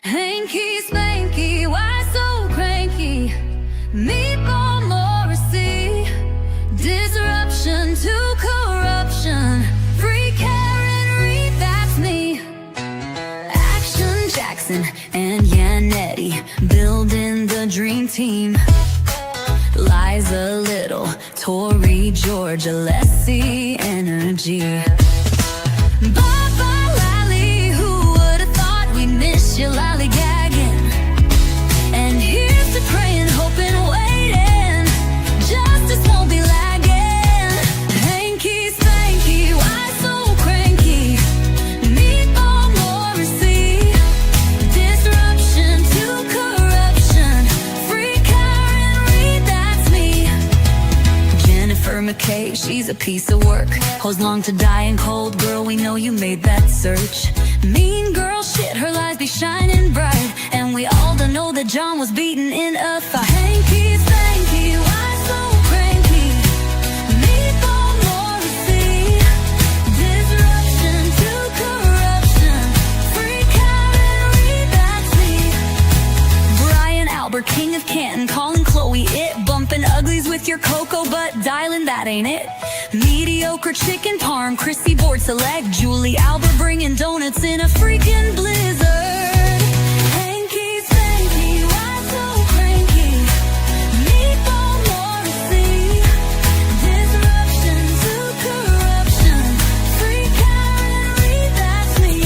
Hanky spanky, why so cranky? Meatball Morrissey, disruption to corruption. Free Karen Reed, that's me. Action Jackson and Yannetti, building the dream team. Liza Little, Tori Georgia, let's see energy. Bye-bye Lally, who would've thought we'd miss you lollygagging? And here's to praying, hoping, waiting, justice won't be lagging. Hanky spanky, why so cranky? Meatball Morrissey, disruption to corruption. Free Karen Reed, that's me. Jennifer McKay, she's a piece of work. Holds long to die in cold, girl, we know you made that search. Mean girl shit, her lies be shining bright, and we all don't know that John was beaten in a fight. Hanky spanky, why so cranky? Meatball Morrissey, disruption to corruption. Free Karen Reed, that's me. Brian Albert, king of Canton, calling Chloe it. Bumping uglies with your cocoa butt, dialing that ain't it. Mediocre chicken parm, Chrissy board select. Julie Albert bringing donuts in a freaking blizzard. Hanky spanky, why so cranky? Meatball Morrissey, disruption to corruption. Free Karen Reed, that's me.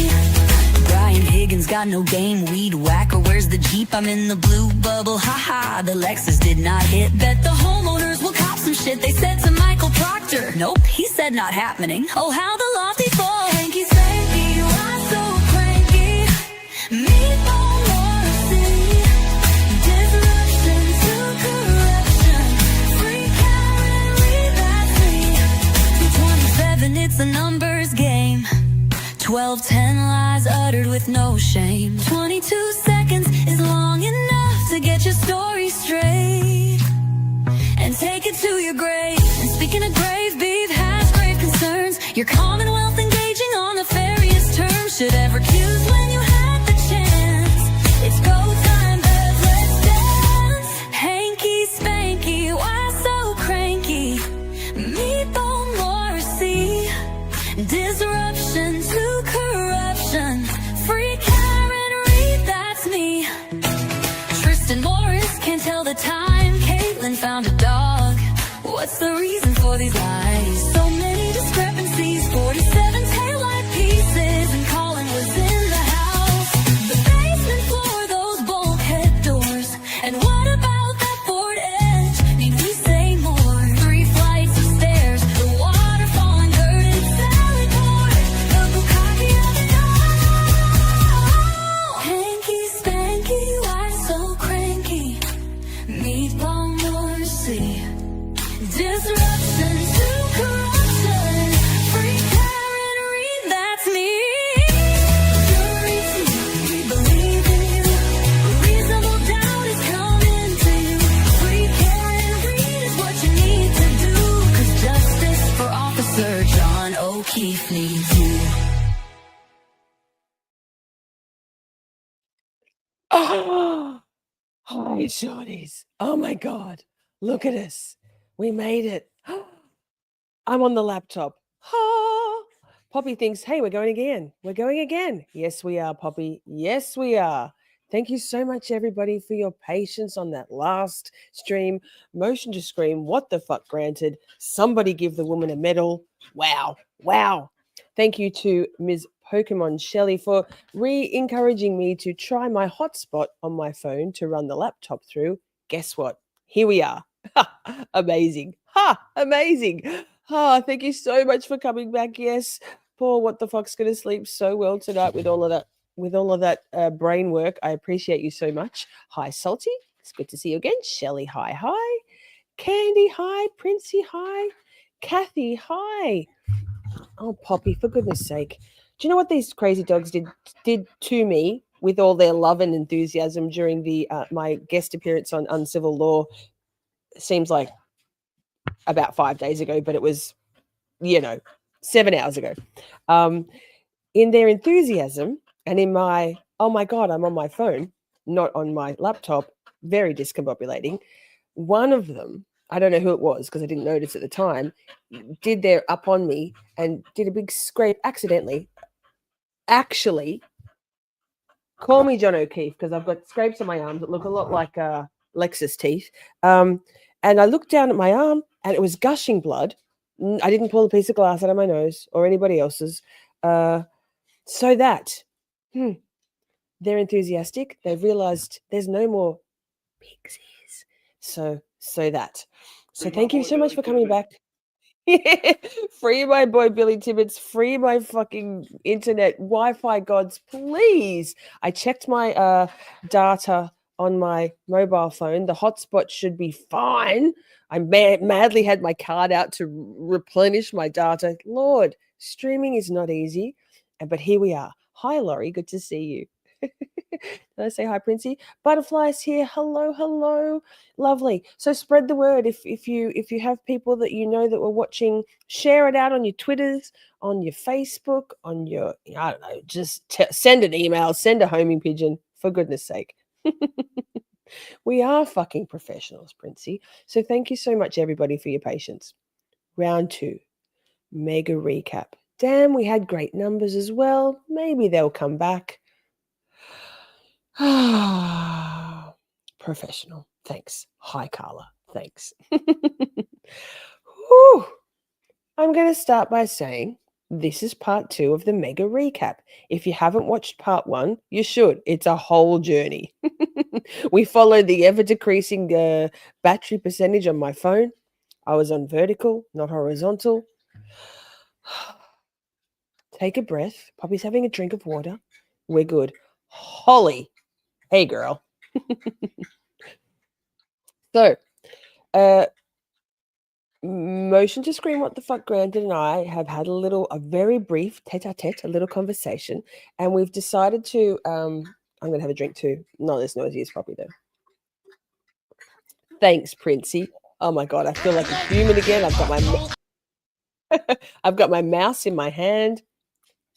Brian Higgins got no game, weed whacker, where's the Jeep? I'm in the blue bubble, haha, the Lexus did not hit. Bet the homeowners will cop some shit, they said to Michael Proctor. Nope, he said not happening. Oh, how the lofty fall. Hanky spanky, why so cranky? Meatball Morrissey, disruption to corruption. Free Karen Reed, that's me. 227, it's a numbers game. 12, 10 lies uttered with no shame. 22 seconds is long enough to get your story straight and take it to your grave. And speaking of grave, beef has grave concerns. Your commonwealth engaging on nefarious terms. Should ever accuse when you had the chance. It's go time, Bev, let's dance. Hanky spanky, why so cranky? Meatball Morrissey, disruption to corruption. Free Karen Reed, that's me. Tristan Morris can't tell the time. Caitlin found a dog. What's the reason for these lies? So many discrepancies. 47 taillight pieces, and Colin was in the house. The basement floor, those bulkhead doors. And what about that Ford Edge? Need we say more? 3 flights of stairs, the waterfall inverted, salad poured, the Bukkake of it all. Hanky spanky, why so cranky? Meatball Morrissey, disruption to corruption. Free Karen Reed, that's me. Jury team, we believe in you. Reasonable doubt is coming to you. Free Karen Reed is what you need to do. 'Cause justice for Officer John O'Keefe needs you. Oh, hi, Shorties. Oh my God. Look at us. We made it. I'm on the laptop. Ha! Poppy thinks, hey, we're going again. We're going again. Yes, we are, Poppy. Yes, we are. Thank you so much, everybody, for your patience on that last stream. Motion to scream, what the fuck granted. Somebody give the woman a medal. Wow. Wow. Thank you to Ms. Pokemon Shelley for re-encouraging me to try my hotspot on my phone to run the laptop through. Guess what? Here we are. Ha! Amazing. Ha! Amazing. Thank you so much for coming back. Yes. Poor what the fuck's going to sleep so well tonight with all of that brain work. I appreciate you so much. Hi, Salty. It's good to see you again. Shelley, hi. Candy, hi. Princey, hi. Kathy, hi. Oh, Poppy, for goodness sake. Do you know what these crazy dogs did to me with all their love and enthusiasm during the my guest appearance on Uncivil Law? Seems like about 5 days ago, but it was, 7 hours ago. In their enthusiasm and in my, oh my God, I'm on my phone, not on my laptop, very discombobulating. One of them, I don't know who it was because I didn't notice at the time, did their up on me and did a big scrape accidentally. Actually, call me John O'Keefe because I've got scrapes on my arms that look a lot like Lexus teeth. And I looked down at my arm and it was gushing blood. I didn't pull a piece of glass out of my nose or anybody else's. So that they're enthusiastic. They've realized there's no more pixies. So that. So thank you so much for coming back. Free my boy Billy Tibbets, free my fucking internet Wi-Fi gods, please. I checked my data on my mobile phone. The hotspot should be fine. I madly had my card out to replenish my data. Lord, streaming is not easy, but here we are. Hi, Laurie, good to see you. Did I say hi, Princey? Butterflies here. Hello, hello. Lovely. So spread the word. If you have people that you know that were watching, share it out on your Twitters, on your Facebook, on your, I don't know, just send an email, send a homing pigeon, for goodness sake. We are fucking professionals, Princey. So thank you so much, everybody, for your patience. Round 2, mega recap. Damn, we had great numbers as well. Maybe they'll come back. Professional. Thanks. Hi, Carla. Thanks. Whew. I'm going to start by saying this is part 2 of the mega recap. If you haven't watched part 1, you should. It's a whole journey. We followed the ever-decreasing battery percentage on my phone. I was on vertical, not horizontal. Take a breath. Poppy's having a drink of water. We're good. Holly. Hey, girl. So, motion to screen what the fuck Granted and I have had a very brief tete-a-tete, a little conversation, and we've decided to, I'm going to have a drink too. Not as noisy as Poppy, though. Thanks, Princey. Oh my God, I feel like a human again. I've got my mouse in my hand.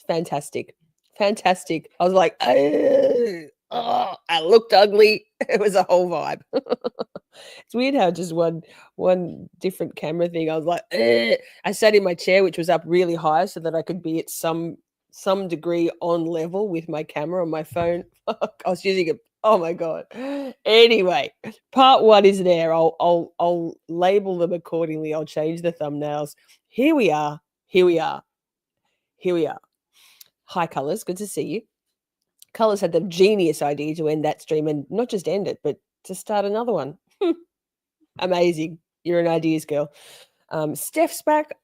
Fantastic. Fantastic. I was like, oh, I looked ugly. It was a whole vibe. It's weird how just one different camera thing. I was like, I sat in my chair, which was up really high, so that I could be at some degree on level with my camera on my phone. I was using it. Oh my God. Anyway, part 1 is there. I'll label them accordingly. I'll change the thumbnails. Here we are. Here we are. Here we are. Hi, Colors. Good to see you. Colors had the genius idea to end that stream and not just end it, but to start another one. Amazing. You're an ideas girl. Steph's back.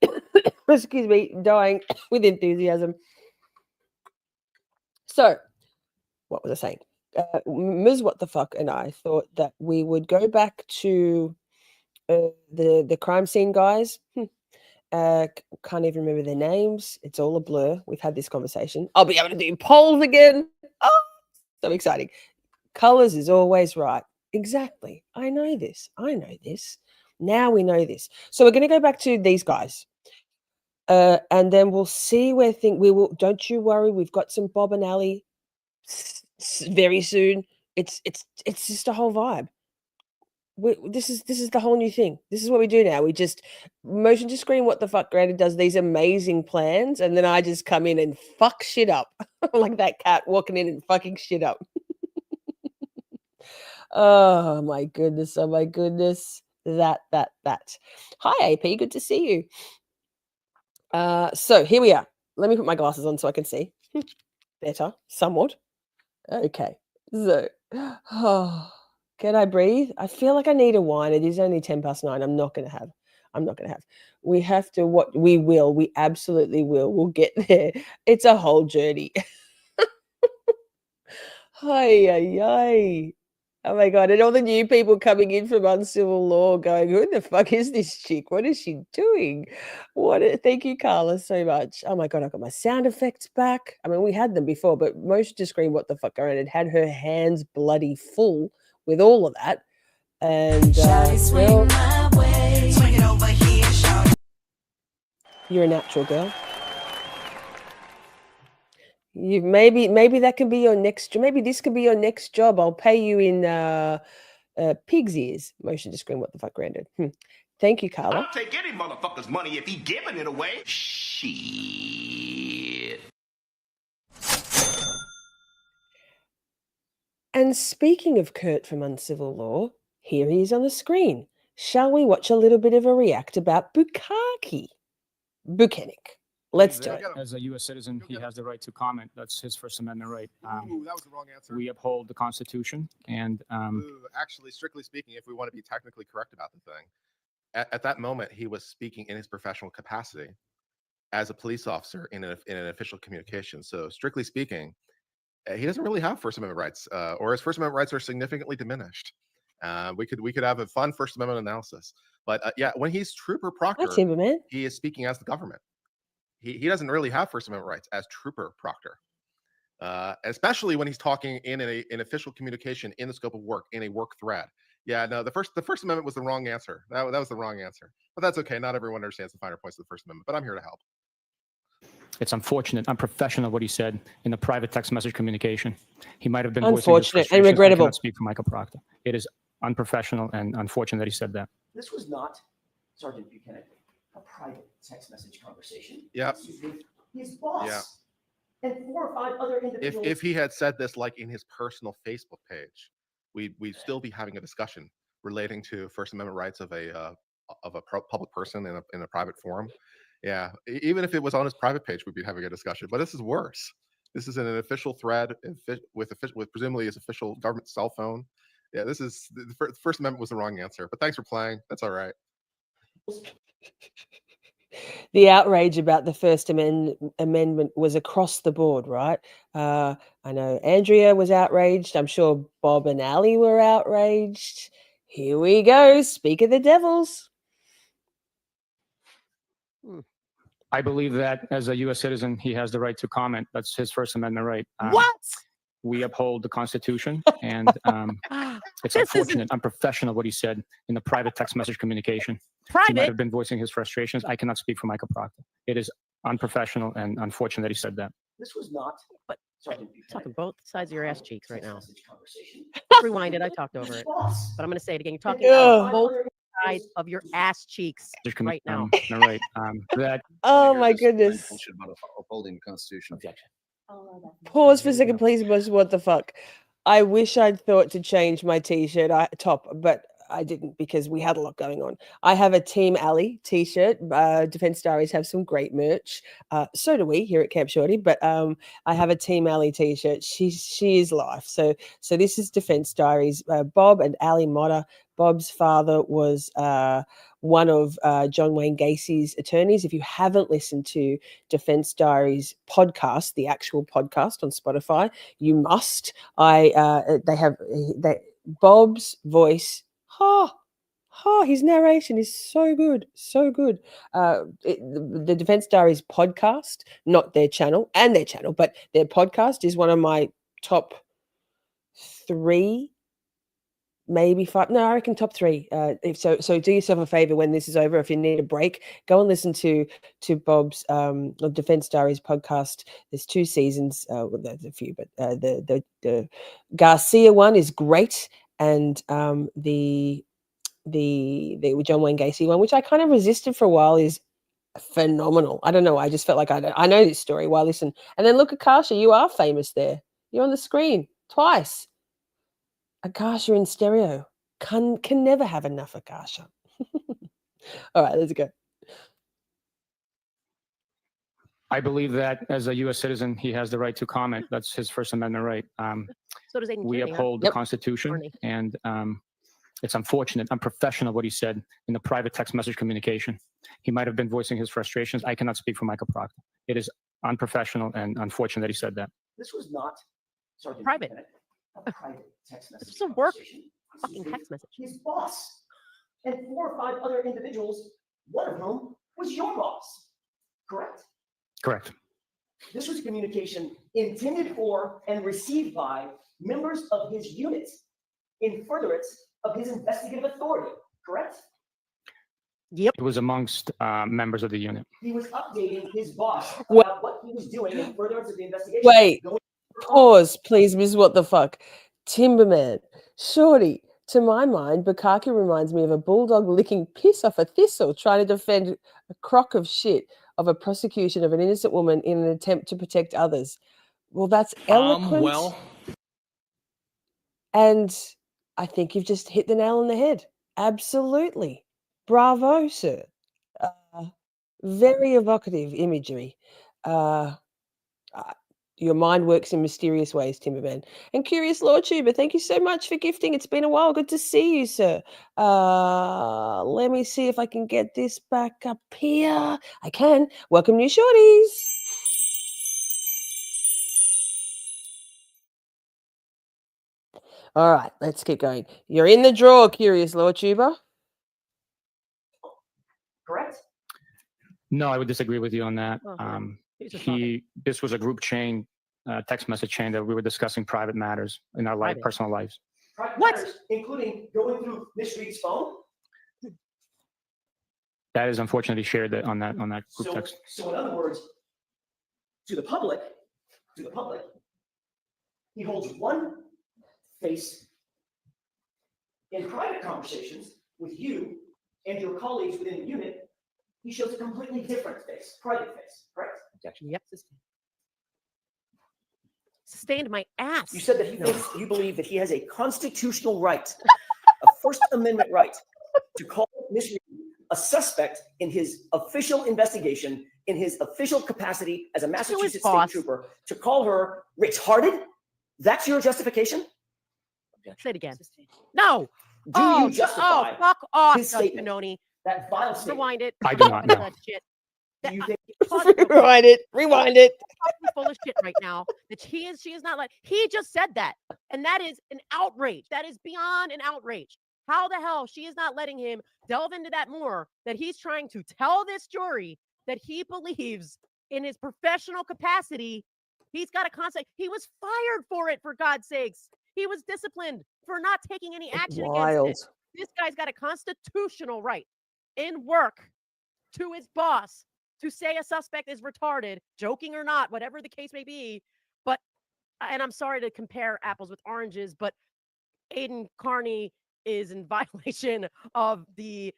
Excuse me, dying with enthusiasm. So, what was I saying? Ms. What the Fuck and I thought that we would go back to the crime scene guys. Can't even remember their names. It's all a blur. We've had this conversation. I'll be able to do polls again. Oh, so exciting. Colors is always right. Exactly. I know this. Now we know this. So we're going to go back to these guys. And then we'll see where we will. Don't you worry. We've got some Bob and Ali very soon. It's just a whole vibe. This is the whole new thing. This is what we do now. We just motion to screen what the fuck Granted does these amazing plans, and then I just come in and fuck shit up like that cat walking in and fucking shit up. Oh my goodness. Oh my goodness. That. Hi, AP. Good to see you. So here we are. Let me put my glasses on so I can see better, somewhat. Okay. So, can I breathe? I feel like I need a wine. It is only 9:10. I'm not going to have. We have to. We absolutely will. We'll get there. It's a whole journey. Hi. Oh my God. And all the new people coming in from Uncivil Law going, who the fuck is this chick? What is she doing? Thank you, Carla, so much. Oh my God, I got my sound effects back. I mean, we had them before, but motion to screen what the fuck Granted had her hands bloody full with all of that. And you're a natural girl. You maybe that can be your next. Maybe this could be your next job. I'll pay you in pig's ears. Motion to screen. What the fuck, granted. Thank you, Carla. I'll take any motherfucker's money if he giving it away. Shit. And speaking of Kurt from Uncivil Law, here he is on the screen. Shall we watch a little bit of a react about Bukkake? Buchanan. Let's do it. As a U.S. citizen, he has the right to comment. That's his First Amendment right. Ooh, that was the wrong answer. We uphold the Constitution, and Actually, strictly speaking, if we want to be technically correct about the thing, at that moment, he was speaking in his professional capacity as a police officer in an official communication. So, strictly speaking, he doesn't really have First Amendment rights, or his First Amendment rights are significantly diminished. We could have a fun First Amendment analysis, but yeah, when he's Trooper Proctor, Timberman. he is speaking as the government. He doesn't really have First Amendment rights as Trooper Proctor, especially when he's talking in an official communication in the scope of work, in a work thread. Yeah, no, the First Amendment was the wrong answer. That was the wrong answer, but that's okay. Not everyone understands the finer points of the First Amendment, but I'm here to help. it's unfortunate, unprofessional what he said in the private text message communication. He might have been unfortunate voicing and his frustrations. regrettable. I cannot speak for Michael Proctor. It is unprofessional and unfortunate that he said that. This was not Sergeant Buchanan, a private text message conversation. Yeah. This was with his boss. Yeah. And 4 or 5 other individuals. If he had said this like in his personal Facebook page, we'd still be having a discussion relating to First Amendment rights of a public person in a private forum. Yeah, even if it was on his private page, we'd be having a discussion. But this is worse. This is in an official thread with presumably his official government cell phone. Yeah, this is the First Amendment was the wrong answer. But thanks for playing. That's all right. The outrage about the First Amendment was across the board, right? I know Andrea was outraged. I'm sure Bob and Ali were outraged. Here we go. Speak of the devils. I believe that as a U.S. citizen, he has the right to comment. That's his First Amendment right. What? We uphold the Constitution, and it's unfortunate, unprofessional what he said in the private text message communication. He might have been voicing his frustrations. I cannot speak for Michael Proctor. It is unprofessional and unfortunate that he said that. This was not. But Sergeant Buchanan. talking both sides of your ass cheeks right now. Message conversation. Rewind it. I talked over it. Boss. But I'm going to say it again. You're talking Ugh. out both sides of your ass cheeks right now. All right. That Oh my goodness. About upholding the Constitution. Objection. Pause for a second, please. What the fuck? I wish I'd thought to change my t-shirt top, but I didn't because we had a lot going on. I have a Team Ali t-shirt. Defense Diaries have some great merch. So do we here at Camp Shorty. But I have a Team Ali t-shirt. She is life. So this is Defense Diaries. Bob and Ali Motta. Bob's father was one of John Wayne Gacy's attorneys. If you haven't listened to Defense Diaries podcast, the actual podcast on Spotify, you must. Bob's voice. His narration is so good, so good. The Defense Diaries podcast, not their channel, and their channel, but their podcast is one of my top 3, maybe 5. No, I reckon top 3. So do yourself a favor when this is over. If you need a break, go and listen to Bob's Defense Diaries podcast. There's 2 seasons. Well, there's a few, but the Garcia one is great. And the John Wayne Gacy one, which I kind of resisted for a while, is phenomenal. I don't know. I just felt like I know this story. Why listen? And then look, Akasha, you are famous there. You're on the screen twice. Akasha in stereo. Can never have enough Akasha. All right, let's go. I believe that as a U.S. citizen, he has the right to comment. That's his First Amendment right. So does Aiden We Kearney, huh? uphold the Yep. Constitution, Kearney. and it's unfortunate, unprofessional what he said in the private text message communication. He might have been voicing his frustrations. I cannot speak for Michael Proctor. It is unprofessional and unfortunate that he said that. This was not Sergeant Private. Buchanan, a private text message. This was a work conversation. This fucking was with text message. His boss. And 4 or 5 other individuals, one of whom was your boss. Correct? Correct. This was communication intended for and received by members of his unit in furtherance of his investigative authority, correct? Yep. It was amongst members of the unit. He was updating his boss Wait. about what he was doing in furtherance of the investigation. Wait, Going- pause, please, Miss What the Fuck. Timberman, Shorty. To my mind, Bukkake reminds me of a bulldog licking piss off a thistle, trying to defend a crock of shit of a prosecution of an innocent woman in an attempt to protect others. Well, that's eloquent. And I think you've just hit the nail on the head. Absolutely. Bravo, sir. Very evocative imagery. Your mind works in mysterious ways, Timberman. And Curious Lord Tuber, thank you so much for gifting. It's been a while. Good to see you, sir. Let me see if I can get this back up here. I can. Welcome, new shorties. All right, let's keep going. You're in the draw, Curious Lord Tuber. Correct? No, I would disagree with you on that. He's just talking. This was a group chain, text message chain that we were discussing private matters in our Private. personal lives. Private What? matters, including going through Miss Reed's phone. That is unfortunately shared on that group So, text. so in other words, to the public, he holds one face in private conversations with you and your colleagues within the unit. He shows a completely different face, private face, correct? Yep. Sustained my ass. You said that he thinks, you believe that he has a constitutional right, a First Amendment right, to call Miss Reed a suspect in his official investigation, in his official capacity as a Massachusetts state boss. trooper, to call her retarded? That's your justification? Say it again. No. Do you justify fuck off, his Judge statement? Canoni. that vile statement? Rewind it. I do not know. That shit. Do you think Rewind it. Rewind it. He's full of shit right now. That she is not like he just said that, and that is an outrage. That is beyond an outrage. How the hell she is not letting him delve into that more? That he's trying to tell this jury that he believes in his professional capacity. He's got a concept. He was fired for it, for God's sakes. He was disciplined for not taking any action Wild. against it. This guy's got a constitutional right in work to his boss to say a suspect is retarded, joking or not, whatever the case may be. But, and I'm sorry to compare apples with oranges, but Aiden Carney is in violation of the,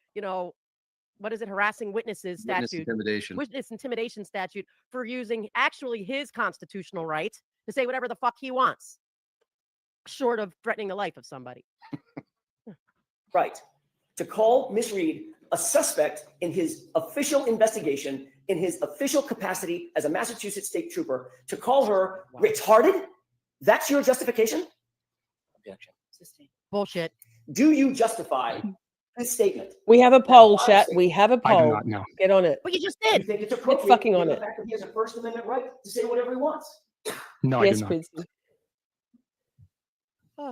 what is it, harassing witnesses Witness statute, intimidation. witness intimidation statute, for using actually his constitutional right to say whatever the fuck he wants, short of threatening the life of somebody. right to call Miss Reed a suspect in his official investigation, in his official capacity as a Massachusetts state trooper, to call her retarded? That's your justification? Objection. Bullshit. Do you justify his statement? We have a poll, vile chat. statement. We have a I do poll. not know. Get on it. But you just Do you did. think it's appropriate fucking given on the it. fact that he has a First Amendment right to say whatever he wants? No, I Yes, do not. Quincy.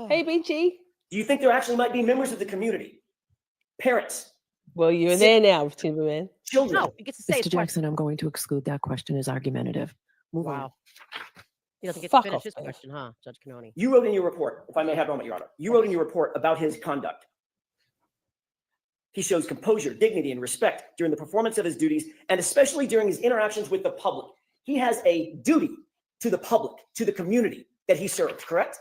Hey, BG. Do you think there actually might be members of the community, parents, Well, you're there now, Timberman. children? No, he gets to say Mr. his question. Jackson, I'm going to exclude that question as argumentative. Move on. Wow. He doesn't get Fuck to finish off, his Dave. question, huh, Judge Canoni? You wrote in your report, if I may have a moment, Your Honor, you wrote in your report about his conduct. He shows composure, dignity, and respect during the performance of his duties, and especially during his interactions with the public. He has a duty to the public, to the community that he serves, correct?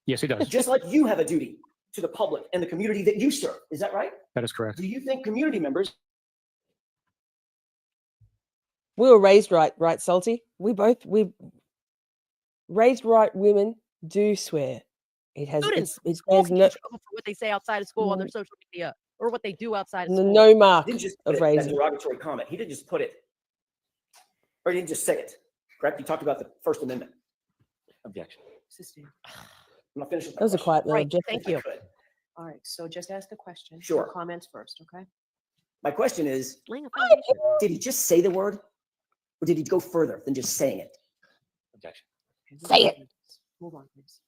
Yes, he does. Just like you have a duty to the public and the community that you serve. Is that right? That is correct. Do you think community members We were raised right, Salty? We raised right women do swear. It has Students, it school has can no, get in trouble for what they say outside of school on their social media, or what they do outside of school. no mark didn't just of put it, that raising? derogatory comment? He didn't just put it, or he didn't just say it, correct? You talked about the First Amendment. Objection. I'm not finished with my That was a question. quiet little Right, objection. thank If I you. could. All right, so just ask the question. Sure. No comments first, okay? My question is, Laying a foundation. did he just say the word, or did he go further than just saying it? Objection. Okay, Say move it. on, please.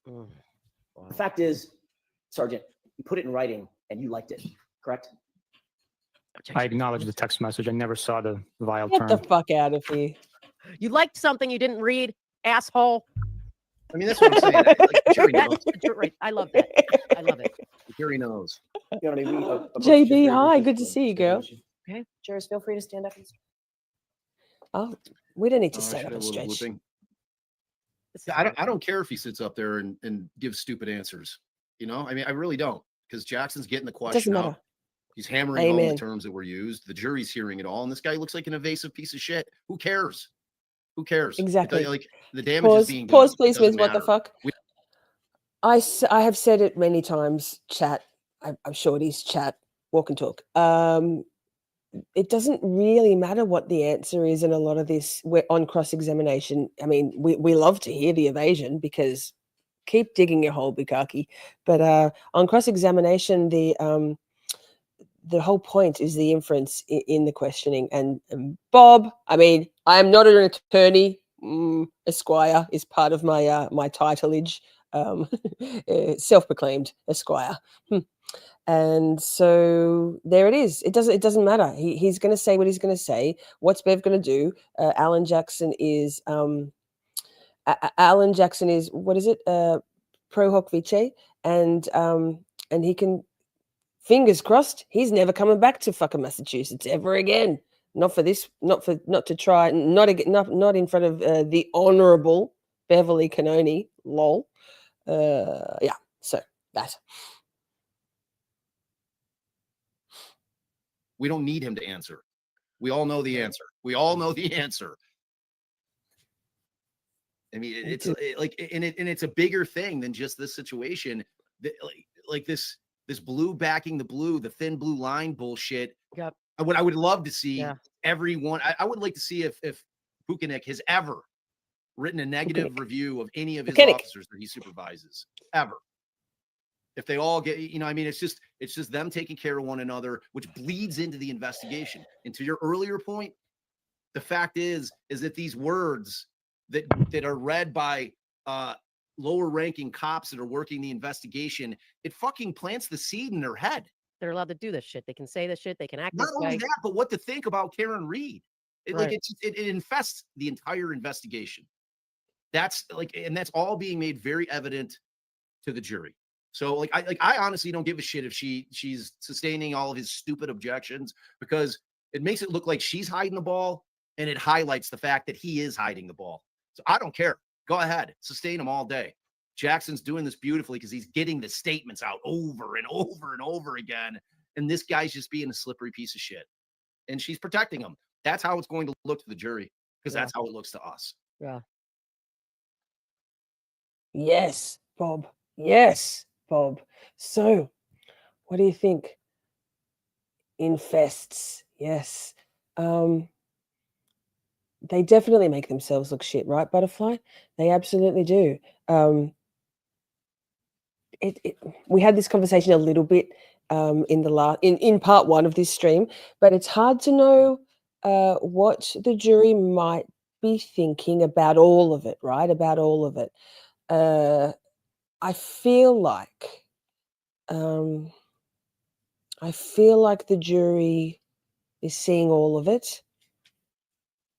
Move on, please. The fact is, Sergeant, you put it in writing and you liked it, correct? I acknowledge the text message. I never saw the vile Get term. the fuck out of here. You liked something you didn't read, asshole. I mean, that's what I'm saying. Like, sure, you That know, is the truth, right. I love that. I love it. Gary knows. Your Honor, we approach just JB, very hi, briefly good to for see you, girl. stipulation. Okay, jurors, feel free to stand up. Oh, we don't need to Oh, I stand should up have and a little stretch. whooping. Yeah, I don't care if he sits up there and gives stupid answers. You know, I mean, I really don't, because Jackson's getting the It doesn't question matter. out. He's hammering home the Amen. terms that were used. The jury's hearing it all, and this guy looks like an evasive piece of shit. Who cares? Who cares? Exactly. Like the damage is Pause, being done. pause, It please, doesn't Miz. What the matter. fuck? I have said it many times, chat. I'm Shorties, chat, walk and talk. It doesn't really matter what the answer is in a lot of this. We're on cross-examination. I mean, we love to hear the evasion because keep digging your hole, Bukkake. But on cross-examination, the whole point is the inference in the questioning. And Bob, I mean, I am not an attorney. Esquire is part of my my titleage. Self-proclaimed Esquire. And so there it is. It doesn't matter. He's going to say what he's going to say. What's Bev going to do? Alan Jackson is Alan Jackson is, what is it? Pro hoc vice, and he can, fingers crossed, he's never coming back to fucking Massachusetts ever again. Not for this. Not to try. Not in front of the Honourable Beverly Cannoni. Lol. Yeah. So that. We don't need him to answer. We all know the answer. We all know the answer. I mean, it's a bigger thing than just this situation. Like this blue backing the blue, the thin blue line bullshit. Yep. I would love to see Yeah. everyone. I would like to see if Bukkake has ever written a negative Bukkake. review of any of his Bukkake. officers that he supervises, ever. If they all get, I mean, it's just them taking care of one another, which bleeds into the investigation. And to your earlier point, the fact is that these words that are read by lower ranking cops that are working the investigation, it fucking plants the seed in their head. They're allowed to do this shit. They can say this shit. They can act Not this only way. that, but what to think about Karen Reed. Right. It infests the entire investigation. That's and that's all being made very evident to the jury. So I honestly don't give a shit if she's sustaining all of his stupid objections, because it makes it look like she's hiding the ball, and it highlights the fact that he is hiding the ball. So I don't care. Go ahead, sustain him all day. Jackson's doing this beautifully because he's getting the statements out over and over and over again, and this guy's just being a slippery piece of shit. And she's protecting him. That's how it's going to look to the jury, because that's how it looks to us. Yeah. Yes, Bob. Yes, Bob. So, what do you think? Infests. Yes. They definitely make themselves look shit, right, Butterfly? They absolutely do. We had this conversation a little bit in part one of this stream, but it's hard to know what the jury might be thinking about all of it, right? About all of it. I feel like the jury is seeing all of it.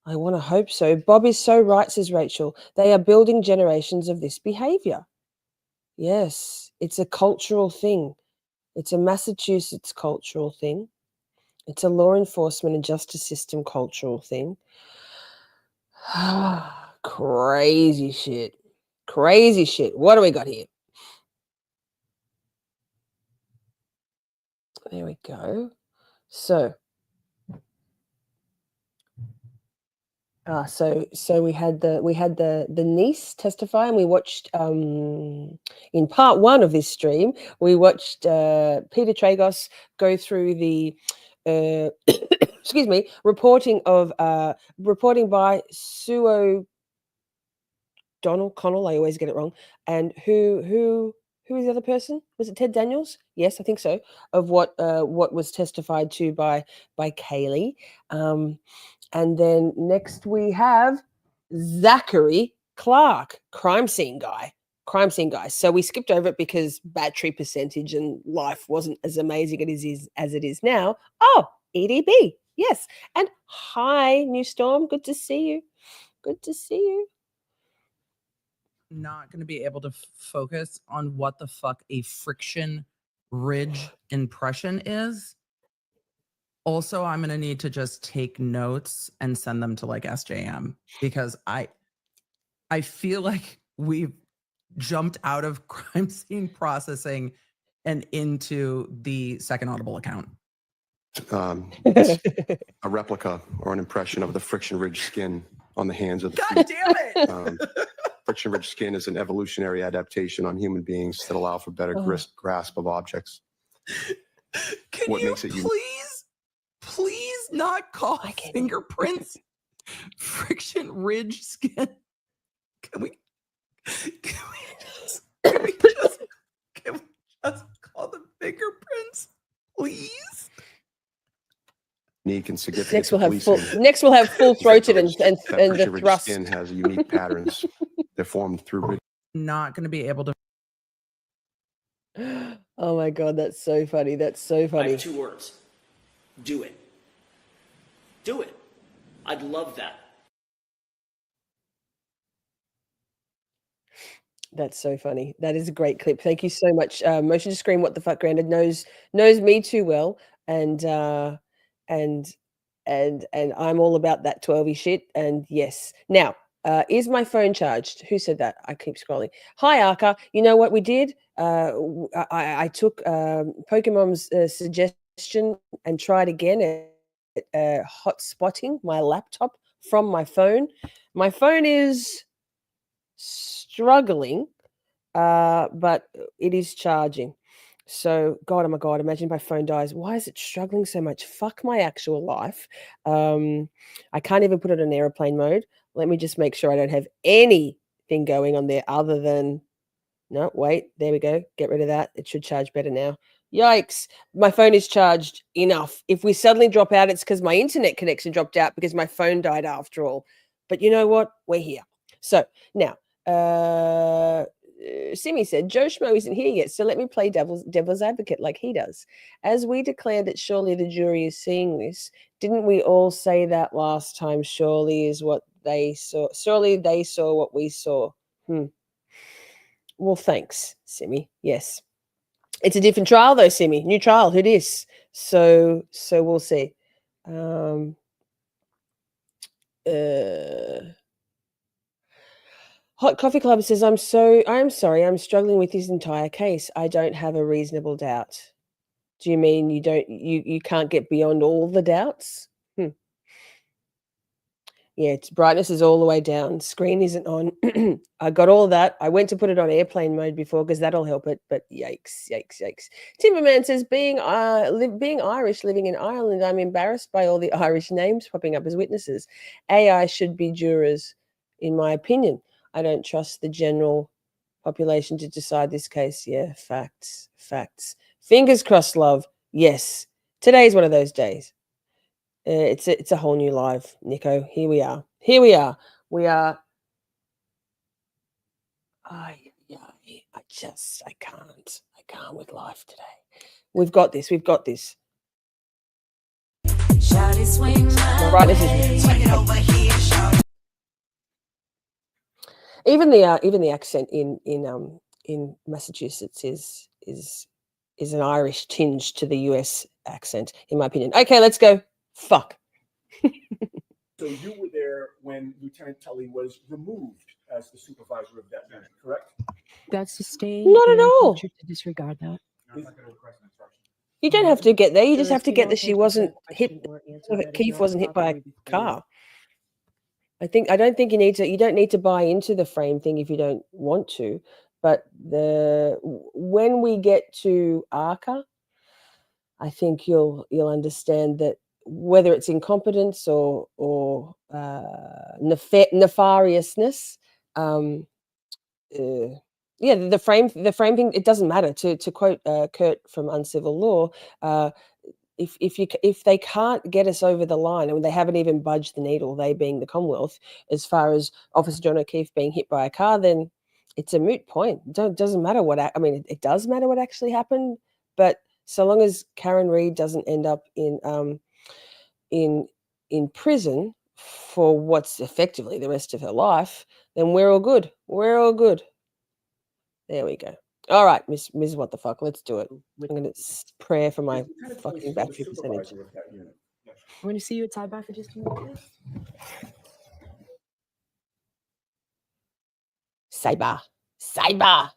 I want to hope so. Bob is so right, says Rachel. They are building generations of this behavior. Yes, it's a cultural thing. It's a Massachusetts cultural thing. It's a law enforcement and justice system cultural thing. Crazy shit. Crazy shit. What do we got here? There we go. So we had the niece testify, and we watched in part one of this stream, we watched Peter Tragos go through the excuse me, reporting by Sue O'Donnell. I always get it wrong. And who is the other person? Was it Ted Daniels? Yes, I think so. Of what was testified to by Kaylee. And then next we have Zachary Clark, crime scene guy. So we skipped over it because battery percentage and life wasn't as amazing as it is now. Oh, EDB. Yes. And hi, New Storm. Good to see you. Good to see you. Not going to be able to focus on what the fuck a friction ridge impression is. Also, I'm going to need to just take notes and send them to like SJM because I feel like we've jumped out of crime scene processing and into the second Audible account. It's a replica or an impression of the friction ridge skin on the hands of the God damn it! friction ridge skin is an evolutionary adaptation on human beings that allow for better grasp of objects. Can What you makes it unique? please not call fingerprints friction ridge skin? Can we just call them fingerprints, please? Unique and significant. Next we'll have full throated and that the friction ridge thrust. skin has unique patterns. They're formed through. Not going to be able to. Oh my God, that's so funny. That's so I funny. have 2 words. Do it. Do it. I'd love that. That's so funny. That is a great clip. Thank you so much. Motion to Scream, What the Fuck Granted knows me too well, and I'm all about that 12y shit. And yes, now is my phone charged? Who said that? I keep scrolling. Hi Arca. You know what we did? I took Pokemon's suggestion and tried again at hotspotting my laptop from my phone. My phone is struggling, but it is charging. So God, oh my God, imagine my phone dies. Why is it struggling so much? Fuck my actual life. I can't even put it on airplane mode. Let me just make sure I don't have anything going on there other than, no, wait, there we go. Get rid of that. It should charge better now. Yikes. My phone is charged enough. If we suddenly drop out, it's because my internet connection dropped out because my phone died after all. But you know what? We're here. So now, Simi said, Joe Schmo isn't here yet, so let me play devil's advocate like he does. As we declared that surely the jury is seeing this, didn't we all say that last time? Surely is what they saw. Surely they saw what we saw. Well, thanks, Simi. Yes. It's a different trial though, Simi. New trial. Who dis? So we'll see. Hot Coffee Club says, I am sorry, I'm struggling with this entire case. I don't have a reasonable doubt. Do you mean you can't get beyond all the doubts? Yeah, its brightness is all the way down. Screen isn't on. I got all that. I went to put it on airplane mode before because that'll help it. But yikes. Timberman says, being Irish, living in Ireland, I'm embarrassed by all the Irish names popping up as witnesses. AI should be jurors, in my opinion. I don't trust the general population to decide this case. Yeah, facts. Fingers crossed, love. Yes. Today's one of those days. It's a whole new life, Nico. Here we are. We are. I can't with life today. We've got this. Shawty swing my Brightness way. is even the accent in Massachusetts is an Irish tinge to the US accent, in my opinion. Okay, let's go. Fuck. So you were there when Lieutenant Tully was removed as the supervisor of that unit, correct? That's sustained. Not at all. To disregard that. You don't have to get there. You just have to get that she wasn't hit. That Keith wasn't hit by a car. I don't think you don't need to buy into the frame thing if you don't want to. But when we get to Arca, I think you'll understand that whether it's incompetence or nefariousness, the frame thing, it doesn't matter. To quote Kurt from Uncivil Law, if they can't get us over the line, and they haven't even budged the needle, they being the Commonwealth, as far as Officer John O'Keefe being hit by a car, then it's a moot point. It doesn't matter it does matter what actually happened, but so long as Karen Reid doesn't end up in prison for what's effectively the rest of her life, then we're all good. There we go. All right, Miss What the fuck? Let's do it. I'm gonna pray for my Lieutenant Kelly fucking still the battery percentage. supervisor of that unit. I'm going to see you at sidebar for just a minute, please. Cyber. Cyber.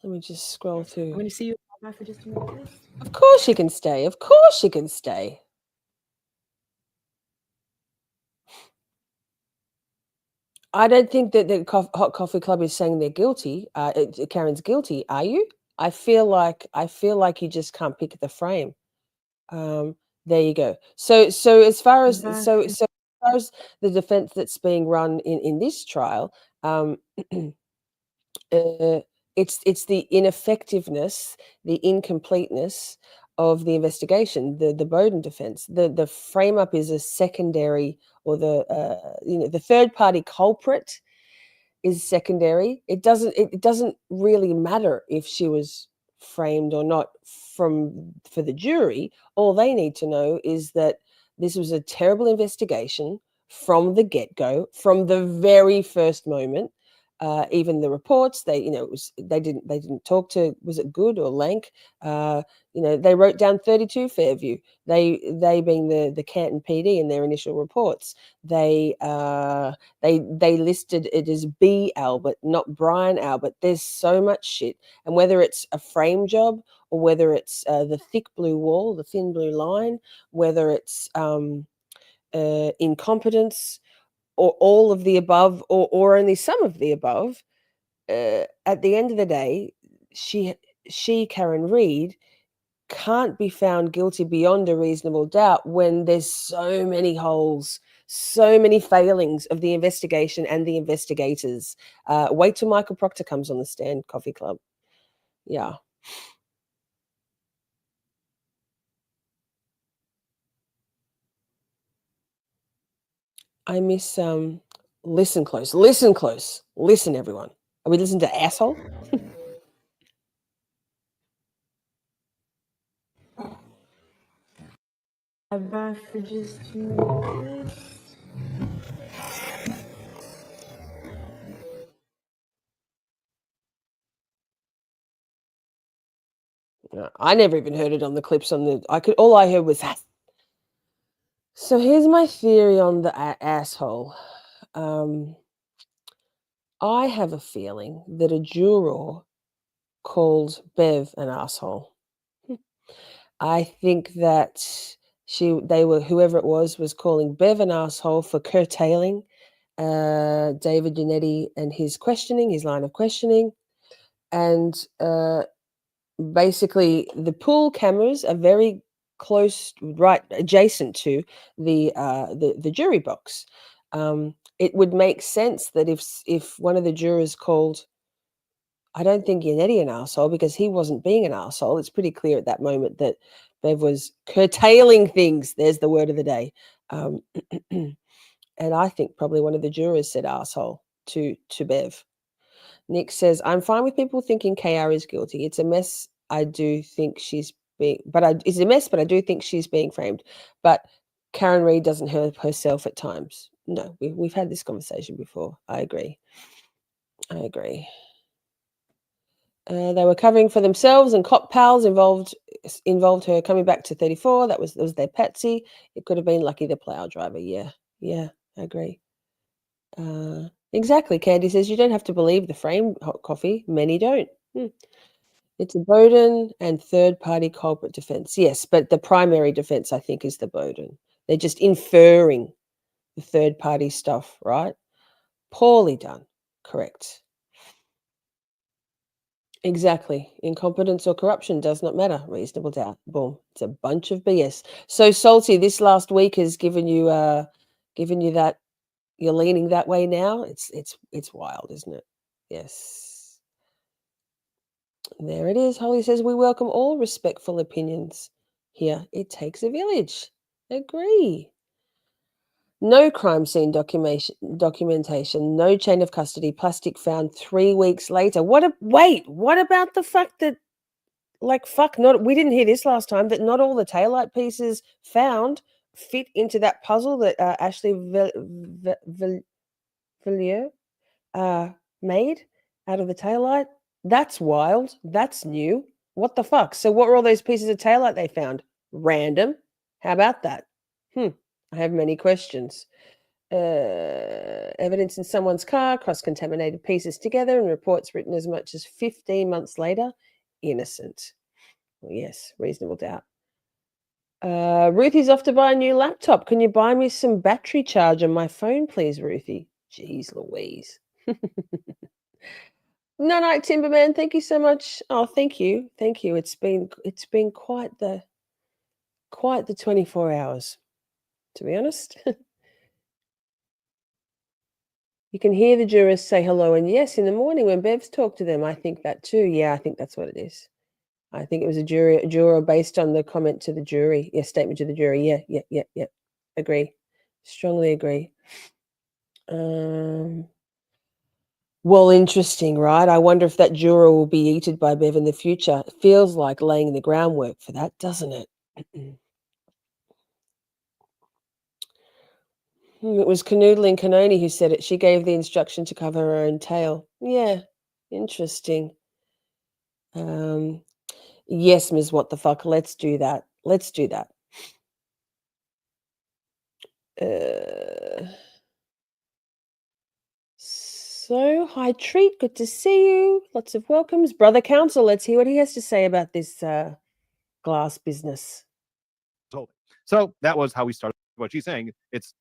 Let me just scroll I'm through. going to see you at sidebar for just a minute, please. Of course she can stay. Of course she can stay. I don't think that the Hot Coffee Club is saying they're guilty. Karen's guilty. Are you? I feel like you just can't pick the frame. There you go. So as far as as far as the defense that's being run in this trial, it's the ineffectiveness, the incompleteness of the investigation, the Bowden defense. The frame up is a secondary, or the third party culprit is secondary. It doesn't really matter if she was framed or not for the jury. All they need to know is that this was a terrible investigation from the get-go, from the very first moment. Even the reports, they didn't talk to, was it Good or Lank? They wrote down 32 Fairview. They being the Canton PD in their initial reports. They listed it as B Albert, not Brian Albert. There's so much shit, and whether it's a frame job or whether it's the thick blue wall, the thin blue line, whether it's incompetence, or all of the above, or only some of the above, at the end of the day, Karen Reid, can't be found guilty beyond a reasonable doubt when there's so many holes, so many failings of the investigation and the investigators. Wait till Michael Proctor comes on the stand, Coffee Club. Yeah. I miss listen close, listen everyone. Are we listening to asshole? Sidebar for just a minute, please. I never even heard it on the clips all I heard was that. So here's my theory on the asshole. I have a feeling that a juror called Bev an asshole. I think that whoever it was calling Bev an asshole for curtailing David Yannetti and his line of questioning. And basically the pool cameras are very close, right adjacent to the jury box. It would make sense that if one of the jurors called, I don't think Yannetti an arsehole, because he wasn't being an arsehole. It's pretty clear at that moment that Bev was curtailing things. There's the word of the day. And I think probably one of the jurors said arsehole to Bev. Nick says, I'm fine with people thinking KR is guilty. It's a mess. I do think she's being, it's a mess, but I do think she's being framed. But Karen Reid doesn't hurt herself at times. No, we've had this conversation before. I agree. They were covering for themselves, and cop pals involved her coming back to 34. That was their patsy. It could have been Lucky the plow driver. Yeah, I agree. Exactly. Candy says you don't have to believe the frame, Hot Coffee. Many don't. It's a Bowden and third-party culprit defense. Yes, but the primary defense, I think, is the Bowden. They're just inferring the third-party stuff, right? Poorly done. Correct. Exactly. Incompetence or corruption does not matter. Reasonable doubt. Boom. It's a bunch of BS. So Salty, this last week has given you that you're leaning that way now. It's wild, isn't it? Yes. There it is. Holly says we welcome all respectful opinions here. It takes a village. Agree. No crime scene documentation, no chain of custody, plastic found 3 weeks later. What about the fact that, we didn't hear this last time, that not all the taillight pieces found fit into that puzzle that Ashley Villiers made out of the taillight? That's wild. That's new. What the fuck? So what were all those pieces of taillight they found? Random? How about that? I have many questions. Evidence in someone's car, cross-contaminated pieces together, and reports written as much as 15 months later. Innocent. Well, yes, reasonable doubt. Ruthie's off to buy a new laptop. Can you buy me some battery charge on my phone, please, Ruthie? Jeez Louise. No, Timberman, thank you so much. Oh, thank you. Thank you. It's been quite the 24 hours, to be honest. You can hear the jurors say hello, and yes, in the morning when Bev's talked to them, I think that too. Yeah, I think that's what it is. I think it was a juror based on the comment to the jury. Yeah, statement to the jury. Yeah. Agree. Strongly agree. Well, interesting, right? I wonder if that juror will be eaten by Bev in the future. It feels like laying the groundwork for that, doesn't it? It was Canoodling Canoni who said it. She gave the instruction to cover her own tail. Yeah, interesting. Yes, Ms. What the fuck? Let's do that. Let's do that. So, hi, Treat. Good to see you. Lots of welcomes. Brother Counsel, let's hear what he has to say about this glass business. So that was how we started. What she's saying, it's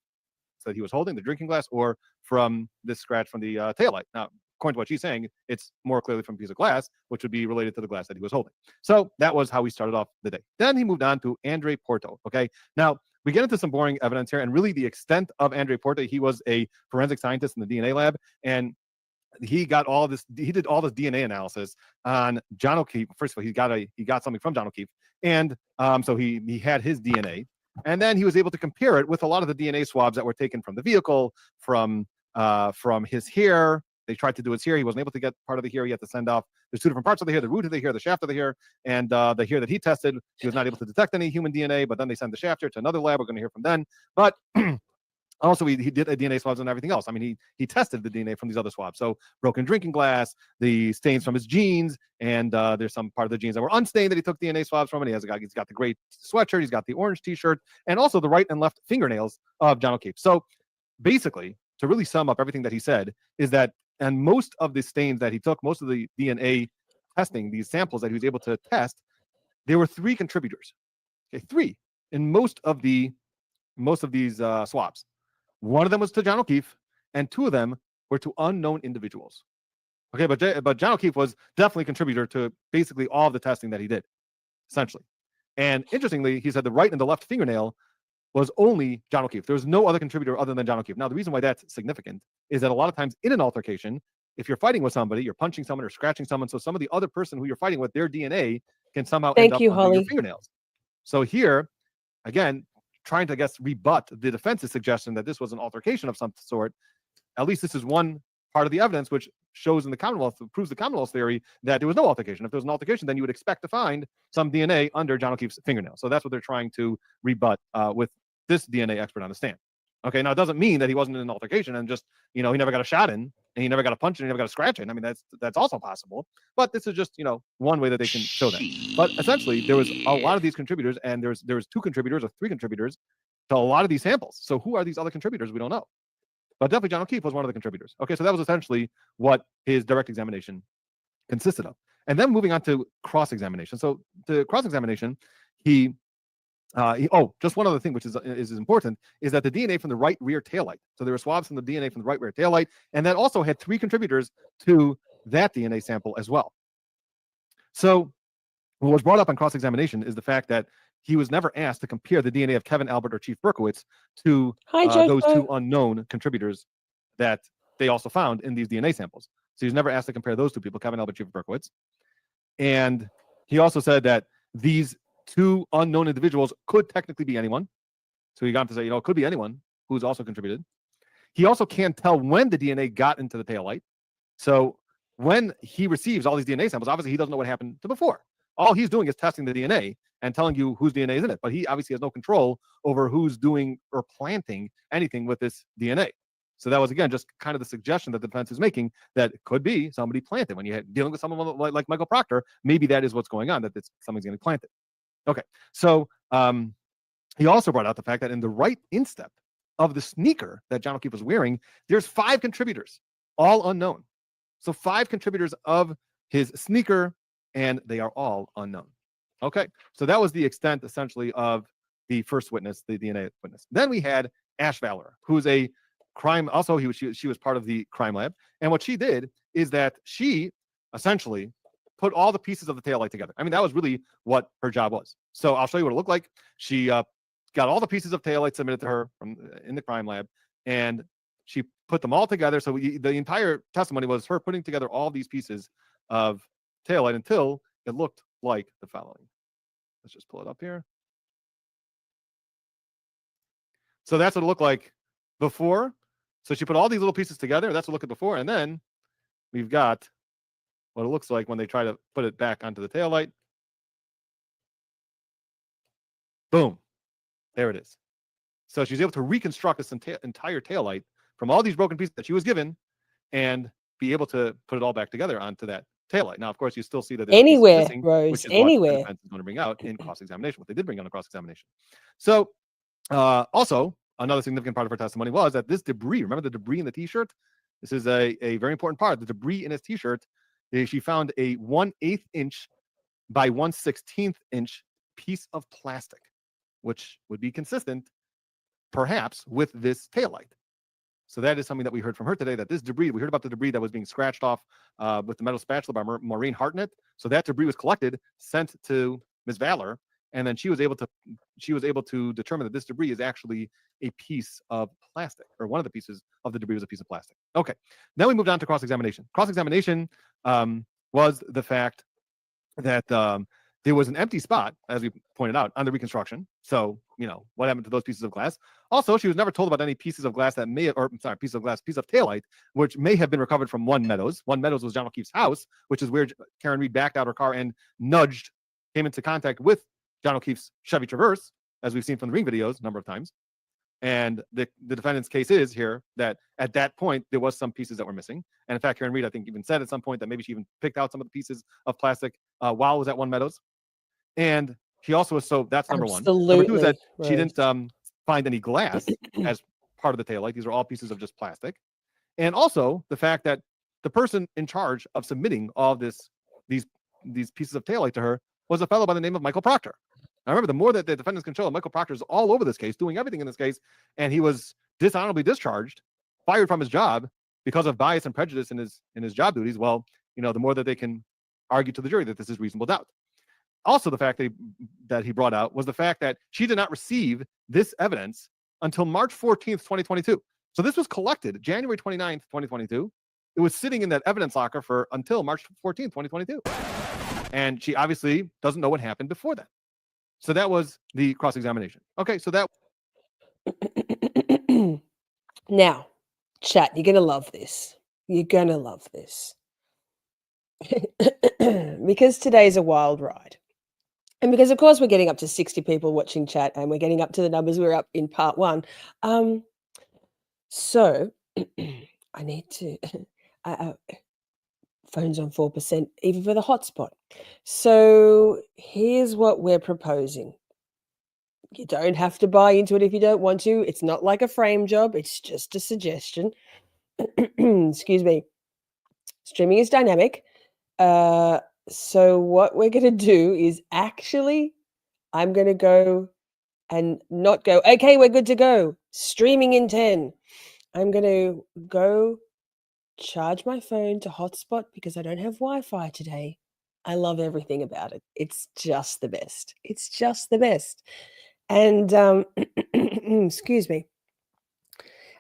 that he was holding the drinking glass or from this scratch from the taillight. Now, according to what she's saying, it's more clearly from a piece of glass, which would be related to the glass that he was holding. So that was how we started off the day. Then he moved on to Andre Porto. Okay. Now, we get into some boring evidence here, and really the extent of Andre Porto. He was a forensic scientist in the DNA lab, and he got all this. He did all this DNA analysis on John O'Keefe. First of all, he got something from John O'Keefe, and so he had his DNA, and then he was able to compare it with a lot of the DNA swabs that were taken from the vehicle, from his hair. They tried to do his hair. He wasn't able to get part of the hair. He had to send off. There's two different parts of the hair: the root of the hair, the shaft of the hair, and the hair that he tested. He was not able to detect any human DNA. But then they sent the shaft hair to another lab. We're going to hear from them. But also, he did a DNA swabs and everything else. I mean, he tested the DNA from these other swabs. So broken drinking glass, the stains from his jeans, and there's some part of the jeans that were unstained that he took DNA swabs from. And he's got the gray sweatshirt, he's got the orange T-shirt, and also the right and left fingernails of John O'Keefe. So basically, to really sum up everything that he said, is that and most of the stains that he took, most of the DNA testing, these samples that he was able to test, there were three contributors. Okay, three in most of these swabs. One of them was to John O'Keefe, and two of them were to unknown individuals. Okay, but John O'Keefe was definitely a contributor to basically all of the testing that he did, essentially. And interestingly, he said the right and the left fingernail was only John O'Keefe. There was no other contributor other than John O'Keefe. Now, the reason why that's significant is that a lot of times in an altercation, if you're fighting with somebody, you're punching someone or scratching someone, so some of the other person who you're fighting with, their DNA can somehow end up under your fingernails. So here, again, trying to, I guess, rebut the defense's suggestion that this was an altercation of some sort, at least this is one part of the evidence which shows in the Commonwealth, proves the Commonwealth's theory that there was no altercation. If there was an altercation, then you would expect to find some DNA under John O'Keefe's fingernail. So that's what they're trying to rebut with this DNA expert on the stand. Okay, now it doesn't mean that he wasn't in an altercation and just, he never got a shot in, and he never got a punch in, and he never got a scratch in. I mean, that's also possible. But this is just, one way that they can show that. But essentially, there was a lot of these contributors, and there was two contributors or three contributors to a lot of these samples. So who are these other contributors? We don't know. But definitely John O'Keefe was one of the contributors. Okay, so that was essentially what his direct examination consisted of. And then moving on to cross-examination. So the cross-examination, just one other thing which is important is that the DNA from the right rear taillight. So there were swabs from the DNA from the right rear taillight, and that also had three contributors to that DNA sample as well. So what was brought up on cross-examination is the fact that he was never asked to compare the DNA of Kevin Albert or Chief Berkowitz to those two unknown contributors that they also found in these DNA samples. So he was never asked to compare those two people, Kevin Albert, Chief Berkowitz. And he also said that these two unknown individuals could technically be anyone. So he got to say, it could be anyone who's also contributed. He also can't tell when the DNA got into the taillight. So when he receives all these DNA samples, obviously he doesn't know what happened to before. All he's doing is testing the DNA and telling you whose DNA is in it. But he obviously has no control over who's doing or planting anything with this DNA. So that was, again, just kind of the suggestion that the defense is making, that it could be somebody planted. When you're dealing with someone like Michael Proctor, maybe that is what's going on, that something's getting planted. Okay, so he also brought out the fact that in the right instep of the sneaker that John O'Keefe was wearing, there's 5 contributors, all unknown. So 5 contributors of his sneaker, and they are all unknown. Okay, so that was the extent, essentially, of the first witness, the DNA witness. Then we had Ash Valor, who's a crime. Also, she was part of the crime lab, and what she did is that she essentially put all the pieces of the taillight together. I mean, that was really what her job was. So I'll show you what it looked like. She got all the pieces of taillight submitted to her in the crime lab, and she put them all together. So the entire testimony was her putting together all these pieces of taillight until it looked like the following. Let's just pull it up here. So that's what it looked like before. So she put all these little pieces together. That's what it looked like before. And then we've got what it looks like when they try to put it back onto the taillight. Boom. There it is. So she's able to reconstruct this entire taillight from all these broken pieces that she was given and be able to put it all back together onto that taillight. Now, of course, you still see that there's Anywhere, missing, Rose, which is anywhere. what the defense is going to bring out in cross-examination, what they did bring out in cross-examination. So also, another significant part of her testimony was that this debris, remember the debris in the t-shirt? This is a very important part. The debris in his t-shirt, she found a 1/8 inch by 1/16 inch piece of plastic, which would be consistent, perhaps, with this taillight. So that is something that we heard from her today, that this debris, we heard about the debris that was being scratched off with the metal spatula by Maureen Hartnett. So that debris was collected, sent to Ms. Valor, and then she was able to determine that this debris is actually a piece of plastic, or one of the pieces of the debris was a piece of plastic. Okay, then we moved on to cross-examination. Cross-examination was the fact that there was an empty spot, as we pointed out, on the reconstruction. So, what happened to those pieces of glass? Also, she was never told about any pieces of glass that may have, piece of taillight, which may have been recovered from One Meadows. One Meadows was John O'Keefe's house, which is where Karen Reed backed out her car and came into contact with John O'Keefe's Chevy Traverse, as we've seen from the ring videos a number of times. And the defendant's case is here that at that point, there was some pieces that were missing. And in fact, Karen Reed, I think, even said at some point that maybe she even picked out some of the pieces of plastic while it was at One Meadows. And he also was, so that's number one. Number two is that she didn't find any glass as part of the taillight. These are all pieces of just plastic. And also the fact that the person in charge of submitting all these pieces of taillight to her was a fellow by the name of Michael Proctor. Now remember, the more that the defendants can show, Michael Proctor is all over this case, doing everything in this case, and he was dishonorably discharged, fired from his job because of bias and prejudice in his job duties. Well, the more that they can argue to the jury that this is reasonable doubt. Also, the fact that he brought out was the fact that she did not receive this evidence until March 14th, 2022. So this was collected January 29th, 2022. It was sitting in that evidence locker until March 14th, 2022. And she obviously doesn't know what happened before that. So that was the cross-examination. Okay, so that. Now, chat, you're going to love this. You're going to love this. Because today's a wild ride. And because, of course, we're getting up to 60 people watching chat, and we're getting up to the numbers we were up in part one. So I need to... phone's on 4%, even for the hotspot. So here's what we're proposing. You don't have to buy into it if you don't want to. It's not like a frame job. It's just a suggestion. Excuse me. Streaming is dynamic. So what we're going to do is I'm going to go and not go, okay, we're good to go. Streaming in 10. I'm going to go charge my phone to hotspot because I don't have Wi-Fi today. I love everything about it. It's just the best. It's just the best. And excuse me.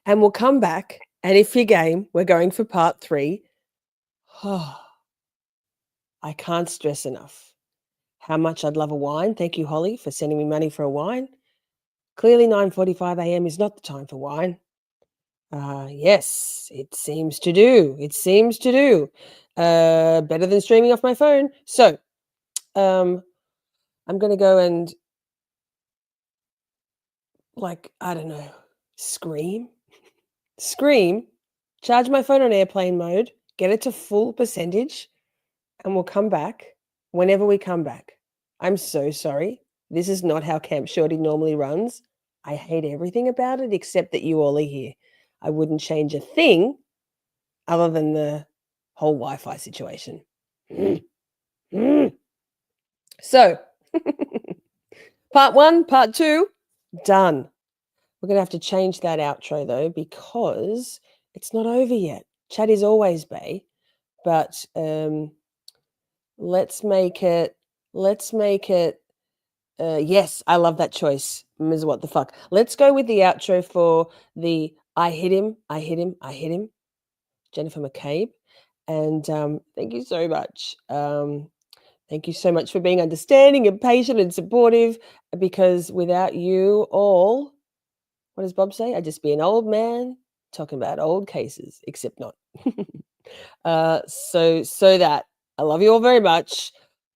And we'll come back. And if you're game, we're going for part 3. Oh, I can't stress enough how much I'd love a wine. Thank you, Holly, for sending me money for a wine. Clearly 9:45 a.m. is not the time for wine. Yes, it seems to do. It seems to do. Better than streaming off my phone. So, I'm going to go and, I don't know, scream. scream, charge my phone on airplane mode, get it to full percentage, and we'll come back whenever we come back. I'm so sorry. This is not how Camp Shorty normally runs. I hate everything about it except that you all are here. I wouldn't change a thing other than the whole Wi-Fi situation. So, part 1, part 2, done. We're going to have to change that outro though, because it's not over yet. Chat is always Bay, but let's make it, yes, I love that choice. Ms. What the fuck. Let's go with the outro for the I hit him, Jennifer McCabe. And thank you so much. Thank you so much for being understanding and patient and supportive, because without you all, what does Bob say? I'd just be an old man talking about old cases, except not. So that I love you all very much.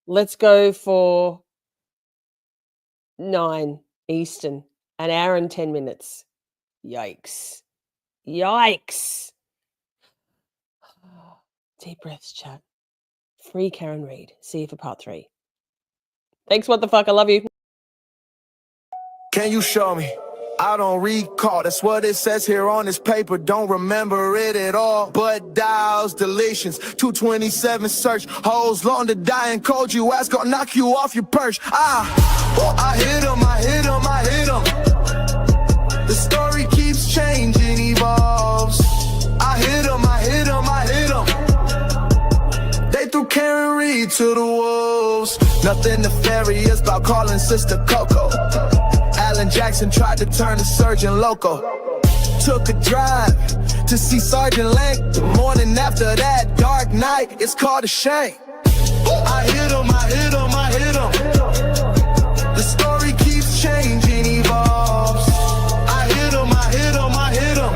Let's go for 9 Eastern, an hour and 10 minutes. Yikes. Yikes. Deep breaths, chat. Free Karen Reid. See you for part 3. Thanks, what the fuck. I love you. Can you show me? I don't recall. That's what it says here on this paper. Don't remember it at all. But dials, deletions, 227 search. Holes long to die and cold. You ask, gonna knock you off your perch. I hit him, I hit him, I hit him. The story keeps changing, evolves. I hit him, I hit him, I hit him. They threw Karen Reid to the wolves. Nothing nefarious about calling Sister Coco. Alan Jackson tried to turn the surgeon loco. Took a drive to see Sergeant Lang. The morning after that dark night, it's called a shame. I hit him, I hit him, I hit him. The story keeps changing, evolves. I hit him, I hit him, I hit him.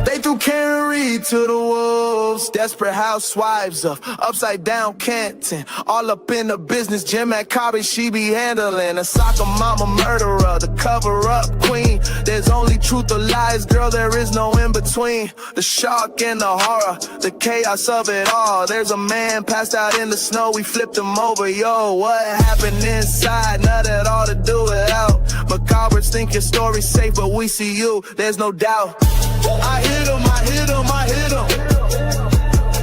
They threw Karen Reid to the wolves. Desperate housewives of upside down Canton. All up in the business, Jim at Cobby, she be handling. A soccer mama murderer, the cover up queen. There's only truth or lies, girl, there is no in between. The shock and the horror, the chaos of it all. There's a man passed out in the snow, we flipped him over. Yo, what happened inside? Not at all to do it out. Macabres think your story's safe, but we see you, there's no doubt. I hit him, I hit him, I hit him.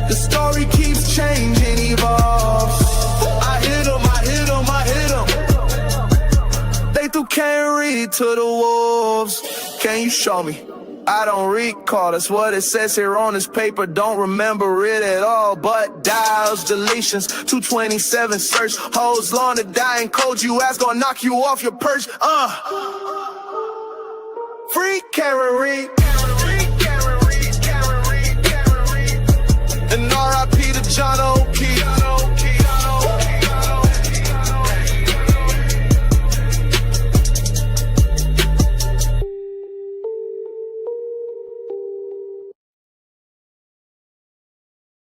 The story keeps changing, evolves. I hit him, I hit him, I hit him. They threw Karen Reid to the wolves. Can you show me? I don't recall. That's what it says here on this paper. Don't remember it at all. But dials, deletions, 227 search. Holes long to die and cold. You ask, gonna knock you off your perch. Free Karen Reid.